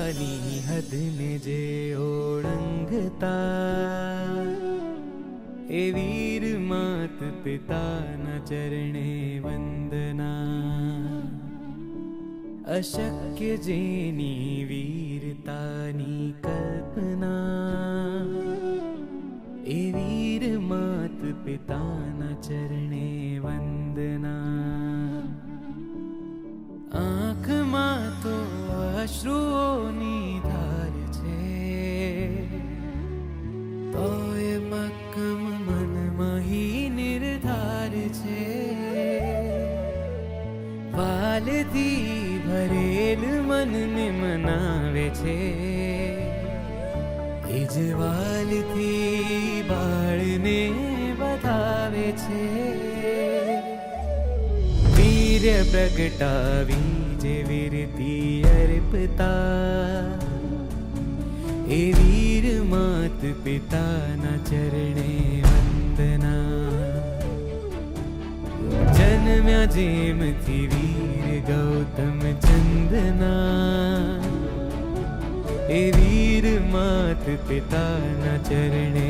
પોતાની હદને જે ઓળંગતા એ વીર માત પિતાના ચરણે વંદના. અશક્ય જેની વીરતાની કલ્પના એ વીર માત પિતાના ચરણે વંદના. આંખમાં તો અશ્રુઓની ધાર છે, તોય મક્કમ મનમાં હી નિર્ધાર છે. વાલથી ભરેલ મનને મનાવે છે, એ જ વાલથી બાળને વધાવે છે. વીર્ય પ્રગટાવી જે વીરતી અર્પતા એ વીર માત પિતાના ચરણે વંદના. જન્મ્યા જેમથી વીર ગૌતમ ચંદના એ વીર માત પિતાના ચરણે